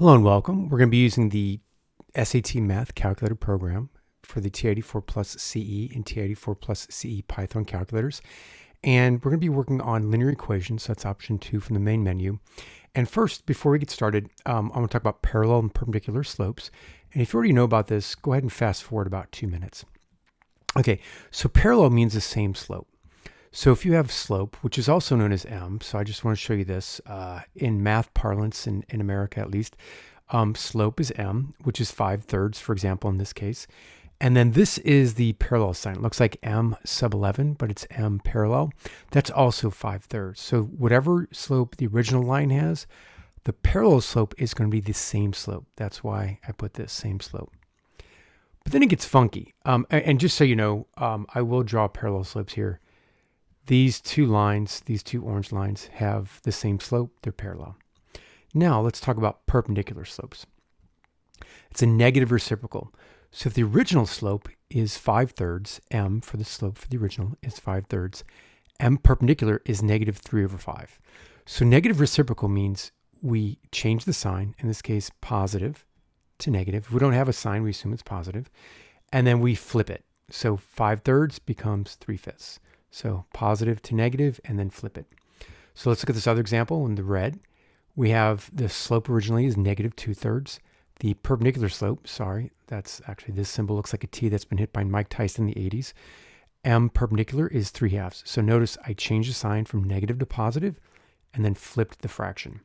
Hello and welcome. We're going to be using the SATMATH calculator program for the TI84 plus CE and TI84 plus CE Python calculators. And we're going to be working on linear equations. So that's option 2 from the main menu. And first, before we get started, I want to talk about parallel and perpendicular slopes. And if you already know about this, go ahead and fast forward about 2 minutes. Okay, so parallel means the same slope. So if you have slope, which is also known as m, so I just want to show you this in math parlance in America at least, slope is m, which is 5/3, for example, in this case. And then this is the parallel sign. It looks like m sub 11, but it's m parallel. That's also 5/3. So whatever slope the original line has, the parallel slope is going to be the same slope. That's why I put this same slope. But then it gets funky. And just so you know, I will draw parallel slopes here. These two lines, these two orange lines, have the same slope. They're parallel. Now let's talk about perpendicular slopes. It's a negative reciprocal. So if the original slope is 5/3, m for the slope for the original is 5/3, m perpendicular is -3/5. So negative reciprocal means we change the sign, in this case positive to negative. If we don't have a sign, we assume it's positive, and then we flip it. So 5/3 becomes 3/5. So positive to negative, and then flip it. So let's look at this other example in the red. We have the slope originally is -2/3. The perpendicular slope, sorry, that's actually this symbol looks like a T that's been hit by Mike Tyson in the 80s. M perpendicular is 3/2. So notice I changed the sign from negative to positive and then flipped the fraction.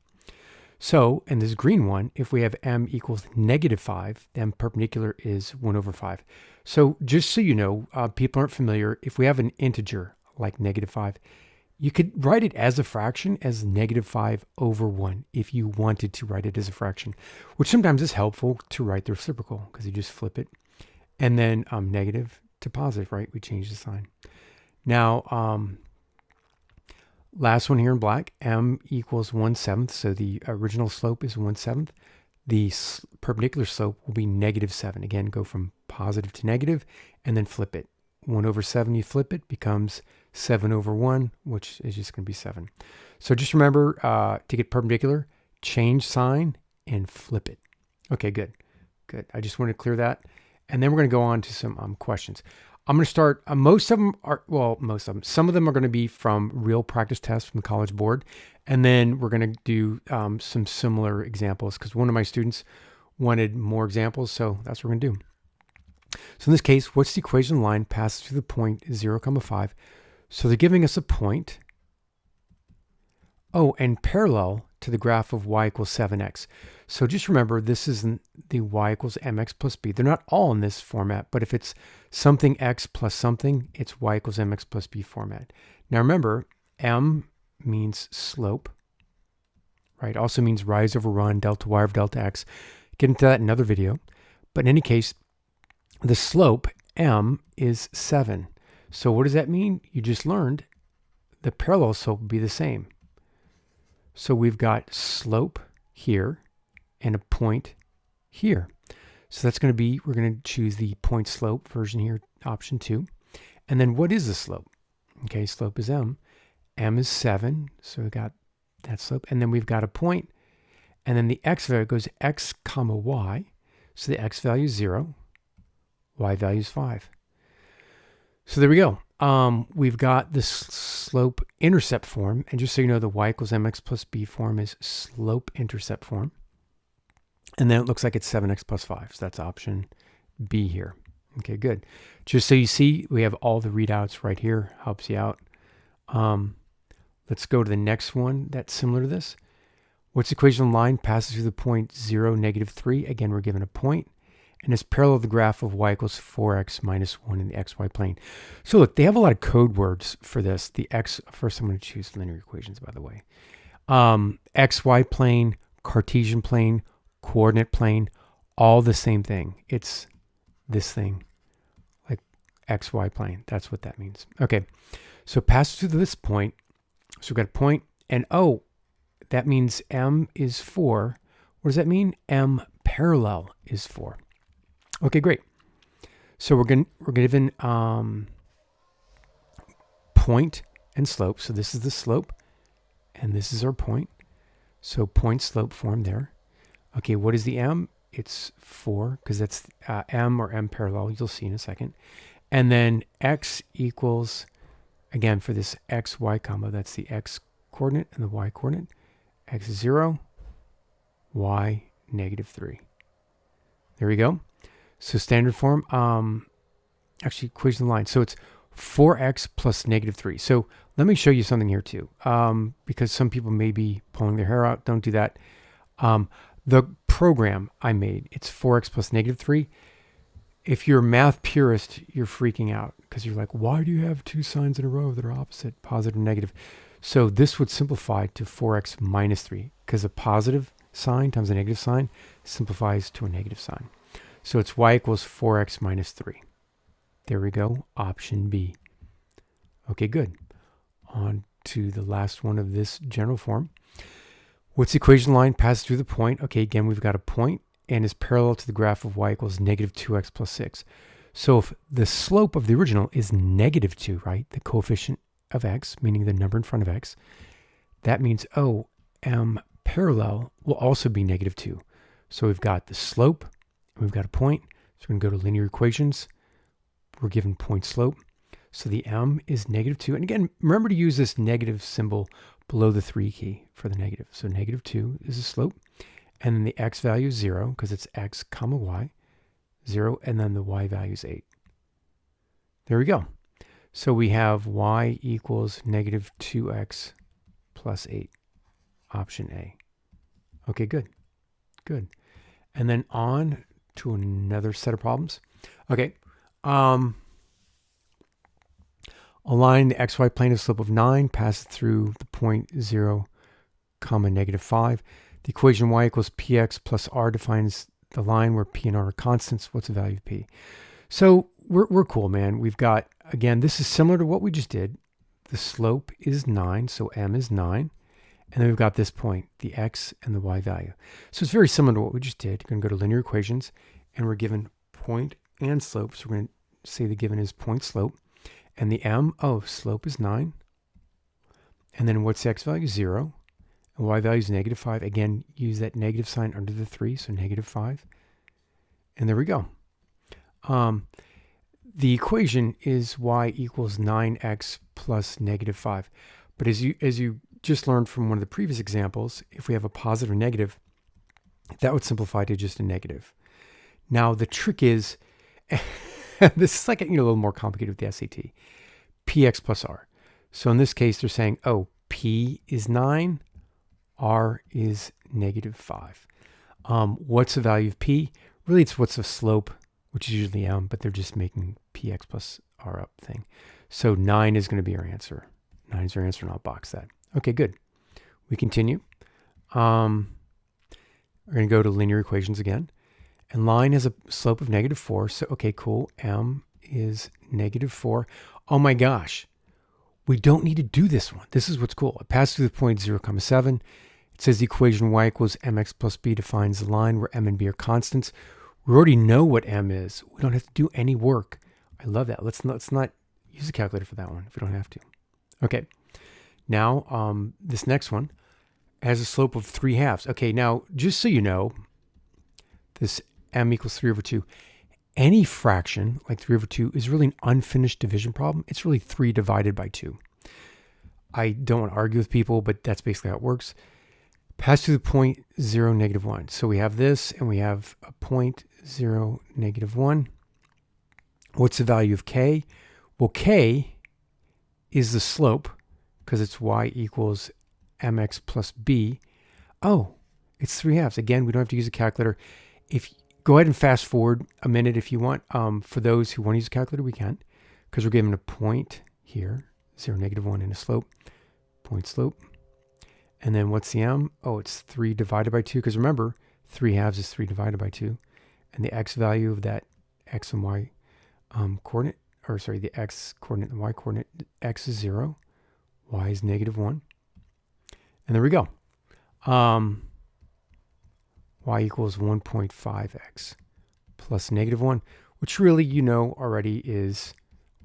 So in this green one, if we have m equals -5, then perpendicular is 1/5. So just so you know, people aren't familiar, if we have an integer like -5, you could write it as a fraction as -5/1 if you wanted to write it as a fraction, which sometimes is helpful to write the reciprocal because you just flip it. And then negative to positive, right? We change the sign. Now, last one here in black, m equals 1/7. So the original slope is 1/7. The perpendicular slope will be -7. Again, go from positive to negative and then flip it. 1/7, you flip it, becomes 7/1, which is just going to be 7. So just remember to get perpendicular, change sign and flip it. Okay, good. Good. I just want to clear that. And then we're going to go on to some questions. I'm going to start, most of them are, well, most of them, some of them are going to be from real practice tests from the College Board. And then we're going to do some similar examples because one of my students wanted more examples. So that's what we're going to do. So in this case, what's the equation line passes through the point 0, 5? So they're giving us a point. Oh, and parallel to the graph of y equals 7x. So just remember, this is the y equals mx plus b. They're not all in this format, but if it's something x plus something, it's y equals mx plus b format. Now remember, m means slope, right? Also means rise over run, delta y over delta x. Get into that in another video. But in any case, the slope, m, is 7. So what does that mean? You just learned the parallel slope will be the same. So we've got slope here and a point here. So that's going to be, we're going to choose the point slope version here, option 2. And then what is the slope? Okay, slope is m. M is 7, so we got that slope. And then we've got a point. And then the x value goes x comma y. So the x value is 0. Y value is 5. So there we go. We've got the slope intercept form. And just so you know, the y equals mx plus b form is slope intercept form. And then it looks like it's 7x plus 5. So that's option B here. Okay, good. Just so you see, we have all the readouts right here. Helps you out. Let's go to the next one that's similar to this. What's the equation line passes through the point 0, -3? Again, we're given a point. And it's parallel to the graph of y equals 4x minus 1 in the xy plane. So look, they have a lot of code words for this. The x, first I'm going to choose linear equations, by the way. XY plane, Cartesian plane, coordinate plane, all the same thing. It's this thing, like XY plane. That's what that means. Okay, so pass through this point. So we've got a point, and oh, that means m is 4. What does that mean? M parallel is 4. Okay, great. So we're given point and slope. So this is the slope, and this is our point. So point slope form there. Okay, what is the m? It's 4, because that's m or m parallel. You'll see in a second. And then x equals, again, for this x, y combo, that's the x coordinate and the y coordinate. X is 0, y negative 3. There we go. So standard form, actually equation of the line. So it's 4x plus negative 3. So let me show you something here too, because some people may be pulling their hair out. Don't do that. The program I made, it's 4x plus negative 3. If you're a math purist, you're freaking out because you're like, why do you have two signs in a row that are opposite, positive and negative? So this would simplify to 4x minus 3, because a positive sign times a negative sign simplifies to a negative sign. So it's y equals 4x minus 3. There we go, option B. Okay, good. On to the last one of this general form. What's the equation line passes through the point? Okay, again, we've got a point and is parallel to the graph of y equals negative 2x plus 6. So if the slope of the original is negative 2, right, the coefficient of x, meaning the number in front of x, that means, oh, m parallel will also be negative 2. So we've got the slope, and we've got a point. So we're going to go to linear equations. We're given point slope. So the m is negative 2. And again, remember to use this negative symbol below the 3 key for the negative. So negative 2 is the slope. And then the x value is 0, because it's x comma y, 0, and then the y value is 8. There we go. So we have y equals negative 2x plus 8, option A. Okay, good, good. And then on to another set of problems. Okay, a line, the xy plane of slope of 9 passes through the point 0, comma negative 5. The equation y equals px plus r defines the line where p and r are constants. What's the value of p? So we're cool, man. We've got, again, this is similar to what we just did. The slope is 9, so m is 9. And then we've got this point, the x and the y value. So it's very similar to what we just did. You're going to go to linear equations, and we're given point and slope. So we're going to say the given is point slope. And the m, oh, slope is 9. And then what's the x value? 0. And y value is negative 5. Again, use that negative sign under the 3, so negative 5. And there we go. The equation is y equals 9x plus negative 5. But as you just learned from one of the previous examples, if we have a positive or negative, that would simplify to just a negative. Now, the trick is, this is like a little more complicated with the SAT, px plus r. So in this case, they're saying, oh, p is 9, r is negative 5. What's the value of p? Really, it's what's the slope, which is usually m, but they're just making px plus r up thing. So 9 is going to be our answer. 9 is our answer, and I'll box that. Okay, good. We continue. We're going to go to linear equations again. And line has a slope of negative 4. So, okay, cool. M is negative 4. Oh my gosh. We don't need to do this one. This is what's cool. It passes through the point 0, 7. It says the equation y equals mx plus b defines the line where m and b are constants. We already know what m is. We don't have to do any work. I love that. Let's not use a calculator for that one if we don't have to. Okay. Now, this next one has a slope of 3/2. Okay, now, just so you know, this m equals 3 over 2. Any fraction, like 3 over 2, is really an unfinished division problem. It's really 3 divided by 2. I don't want to argue with people, but that's basically how it works. Pass through the point 0, negative 1. So we have this, and we have a point 0, negative 1. What's the value of k? Well, k is the slope, because it's y equals mx plus b. Oh, it's 3/2. Again, we don't have to use a calculator. Go ahead and fast forward a minute if you want. For those who want to use a calculator, we can, because we're given a point here, 0, negative 1, and a slope, point slope. And then what's the m? Oh, it's 3 divided by 2, because remember, 3/2 is 3 divided by 2. And the x value of that x and y coordinate, or sorry, the x coordinate and y coordinate, x is 0, y is negative 1. And there we go. Y equals 1.5x plus negative 1, which really you know already is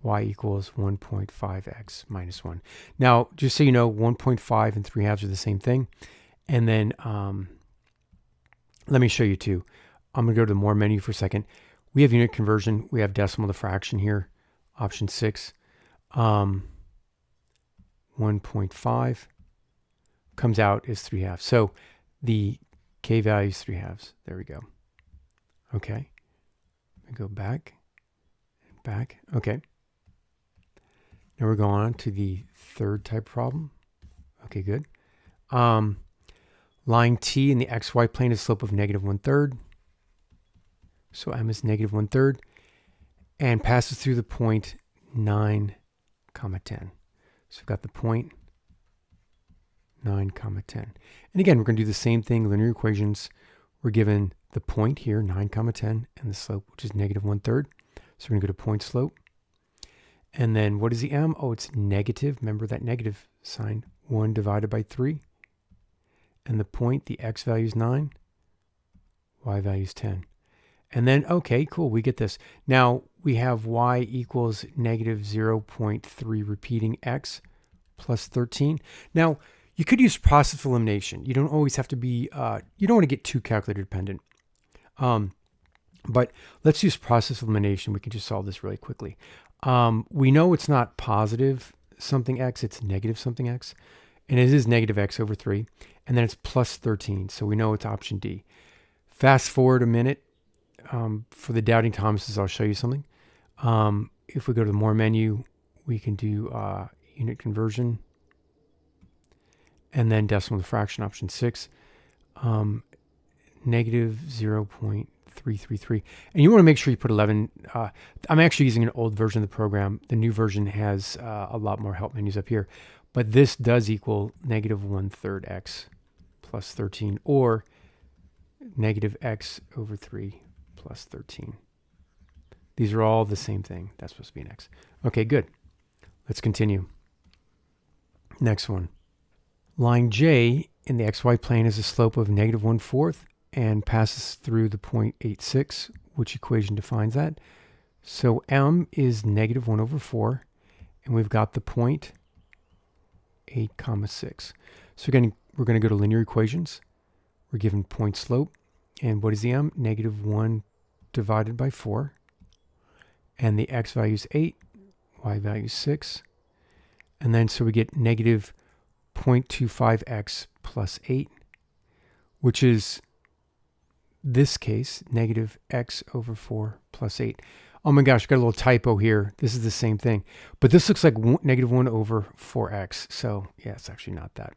y equals 1.5x minus 1. Now, just so you know, 1.5 and 3/2 are the same thing. And then Let me show you too. I'm going to go to the more menu for a second. We have unit conversion. We have decimal to fraction here. Option 6. 1.5 comes out as 3/2. So the K value is 3/2. There we go. Okay. We go back. Back. Okay. Now we're going on to the third type problem. Okay, good. Line T in the XY plane is slope of -1/3. So M is -1/3 and passes through the point 9, 10. So we've got the point 9, 10. And again, we're going to do the same thing, linear equations. We're given the point here, 9, 10, and the slope, which is -1/3. So we're going to go to point slope. And then what is the M? Oh, it's negative. Remember that negative sign, 1 divided by 3. And the point, the X value is 9, Y value is 10. And then, okay, cool, we get this. Now we have Y equals -0.3 repeating X plus 13. Now, you could use process of elimination. You don't always have to be, you don't want to get too calculator dependent. But let's use process of elimination. We can just solve this really quickly. We know it's not positive something X, it's negative something X. And it is -X/3. And then it's plus 13. So we know it's option D. Fast forward a minute. For the doubting Thomases, I'll show you something. If we go to the more menu, we can do unit conversion. And then decimal to fraction, option 6. -0.333. And you want to make sure you put 11. I'm actually using an old version of the program. The new version has a lot more help menus up here. But this does equal -1/3 X plus 13, or -X/3 plus 13. These are all the same thing. That's supposed to be an X. Okay, good. Let's continue. Next one. Line J in the XY plane is a slope of -1/4 and passes through the point 8,6. Which equation defines that? So M is -1/4, and we've got the point 8, 6. So again, we're going to go to linear equations. We're given point slope. And what is the M? -1 divided by 4. And the X value is 8, Y value is 6. And then so we get -0.25X plus 8, which is this case, -X/4 plus 8. Oh my gosh, got a little typo here. This is the same thing. But this looks like -1/4X. So yeah, it's actually not that.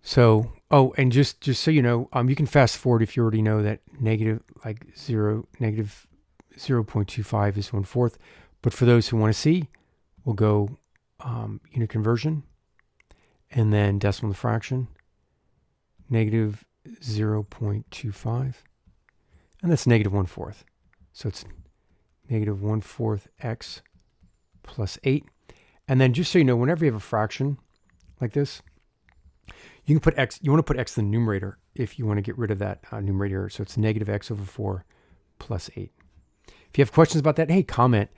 So, oh, and just so you know, you can fast forward if you already know that -0.25 is 1/4. But for those who want to see, we'll go unit conversion and then decimal to fraction, -0.25. And that's -1/4. So it's -1/4 X plus 8. And then just so you know, whenever you have a fraction like this, you can put X, you want to put X in the numerator if you want to get rid of that numerator. So it's -X/4 plus 8. If you have questions about that, hey, comment,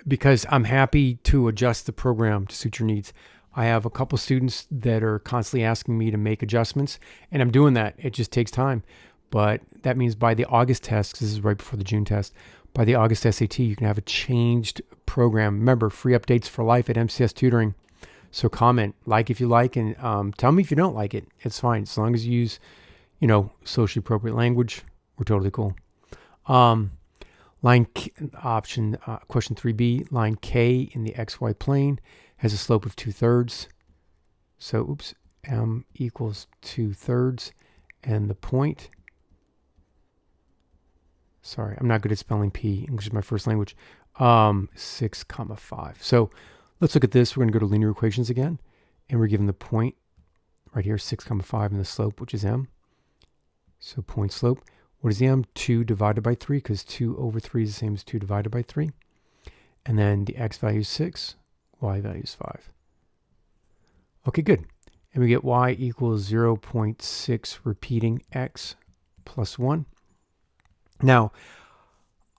because I'm happy to adjust the program to suit your needs. I have a couple students that are constantly asking me to make adjustments, and I'm doing that. It just takes time. But that means by the August test, 'cause this is right before the June test, by the August SAT, you can have a changed program. Remember, free updates for life at MCS Tutoring. So comment, like if you like, and tell me if you don't like it. It's fine. As long as you use, socially appropriate language, we're totally cool. Question 3B, line K in the XY plane has a slope of 2/3. So, M equals 2/3, and the point, sorry, I'm not good at spelling P. English is my first language. 6, 5. So let's look at this. We're going to go to linear equations again, and we're given the point right here, 6, 5, and the slope, which is M. So point slope. What is the M? 2 divided by 3, because 2/3 is the same as 2 divided by 3. And then the X value is 6, Y value is 5. Okay, good. And we get Y equals 0.6 repeating X plus 1. Now,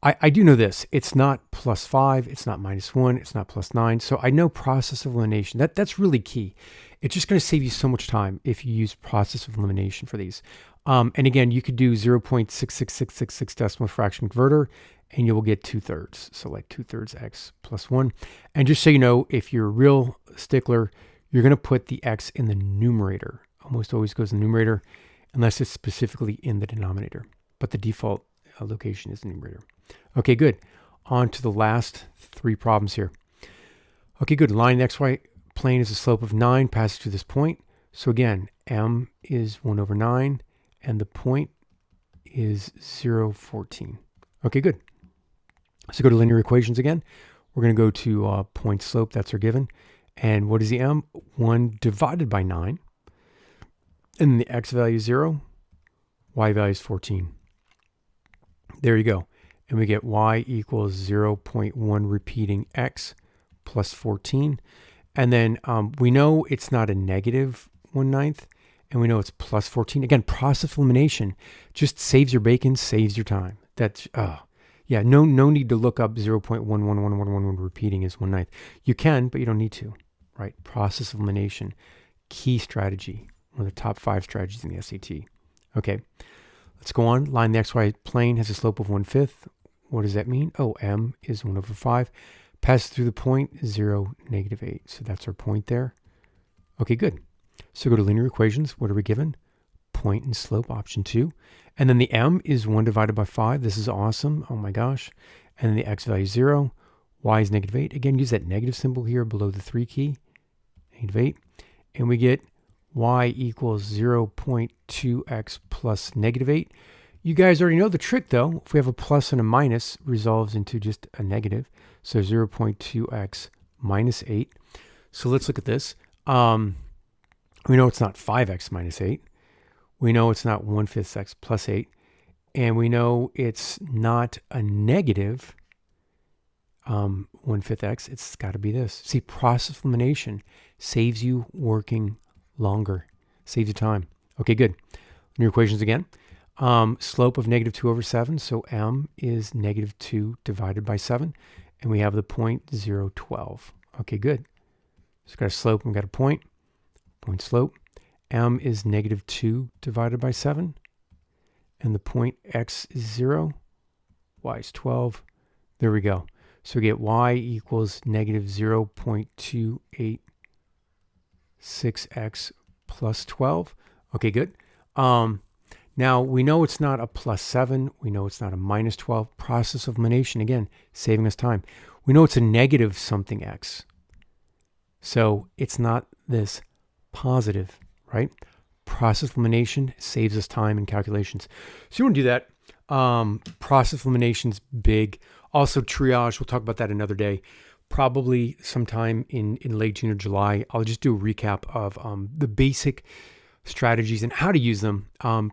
I do know this. It's not +5. It's not -1. It's not +9. So I know process of elimination. That's really key. It's just going to save you so much time if you use process of elimination for these. And again, you could do 0.66666 decimal fraction converter, and you will get 2/3. So like 2/3 x plus 1. And just so you know, if you're a real stickler, you're going to put the x in the numerator. Almost always goes in the numerator, unless it's specifically in the denominator. But the default location is the numerator. Okay, good. On to the last 3 problems here. Okay, good. Line in the xy plane is a slope of 9, passes through this point. So again, m is 1 over 9, and the point is 0, 14. Okay, good. So go to linear equations again. We're going to go to point slope. That's our given. And what is the m? 1 divided by 9. And the x value is 0. Y value is 14. There you go. And we get y equals 0.1 repeating x plus 14. And then we know it's not a negative 1/9. And we know it's plus 14. Again, process of elimination just saves your bacon, saves your time. That's, yeah, no need to look up 0.111111 repeating is 1/9. You can, but you don't need to, right? Process of elimination, key strategy, one of the top 5 strategies in the SAT. Okay, let's go on. Line the xy plane has a slope of 1/5. What does that mean? Oh, m is 1 over 5. Passes through the point, 0, -8. So that's our point there. Okay, good. So go to linear equations. What are we given? Point and slope, option 2. And then the m is 1 divided by 5. This is awesome. Oh my gosh. And then the x value is 0. Y is -8. Again, use that negative symbol here below the 3 key. -8. And we get y equals 0.2x plus -8. You guys already know the trick though. If we have a plus and a minus, resolves into just a negative. So 0.2x minus 8. So let's look at this. We know it's not 5x minus 8. We know it's not 1/5 x plus 8. And we know it's not a negative 1/5 x. It's got to be this. See, process of elimination saves you working longer. Saves you time. Okay, good. New equations again. Slope of -2 over 7. So m is -2 divided by 7. And we have the point 0, 12. Okay, good. So we've got a slope and we've got a point. Point slope. M is -2 divided by 7. And the point x is 0. Y is 12. There we go. So we get y equals -0.286x plus 12. Okay, good. Now we know it's not a plus 7. We know it's not a minus 12. Process of elimination, again, saving us time. We know it's a negative something x. So it's not this positive, right? Process of elimination saves us time in calculations. So you want to do that. Process of elimination's big. Also triage, we'll talk about that another day. Probably sometime in late June or July. I'll just do a recap of the basic strategies and how to use them.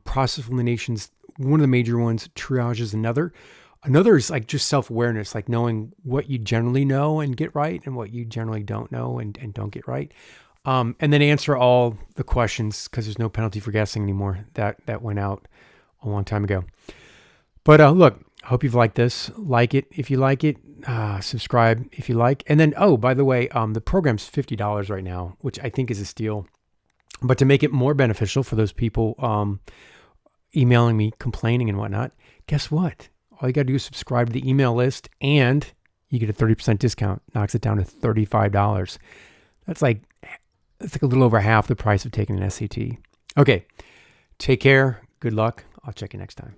Process of elimination's one of the major ones. Triage is another. Another is like just self-awareness, like knowing what you generally know and get right and what you generally don't know and don't get right. And then answer all the questions because there's no penalty for guessing anymore. That went out a long time ago. But look, I hope you've liked this. Like it if you like it. Subscribe if you like. And then, oh, by the way, the program's $50 right now, which I think is a steal. But to make it more beneficial for those people emailing me, complaining and whatnot, guess what? All you got to do is subscribe to the email list and you get a 30% discount. Knocks it down to $35. That's like a little over half the price of taking an SAT. Okay, take care. Good luck. I'll check you next time.